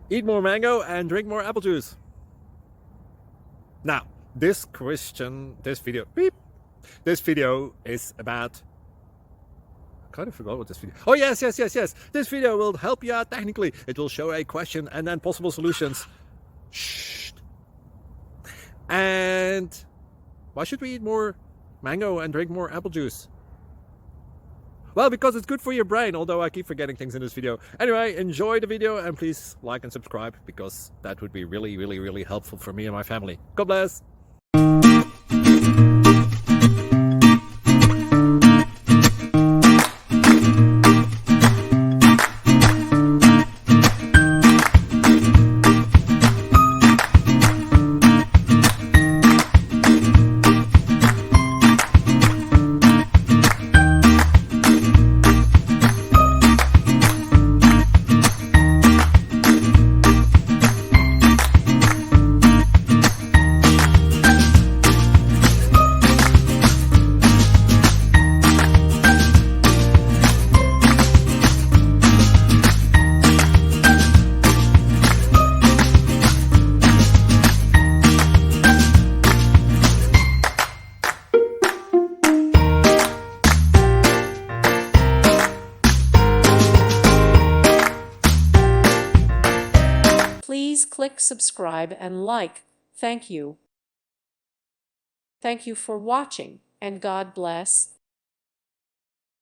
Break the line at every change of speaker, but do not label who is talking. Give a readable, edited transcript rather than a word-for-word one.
Eat more mango and drink more apple juice. Now, this video is about, I kind of forgot what this video. Oh, yes. This video will help you out technically. It will show a question and then possible solutions. Shh. And why should we eat more mango and drink more apple juice? Well, because it's good for your brain, although I keep forgetting things in this video. Anyway, enjoy the video and please like and subscribe, because that would be really helpful for me and my family. God bless!
Please click subscribe and like. Thank you. Thank you for watching, and God bless.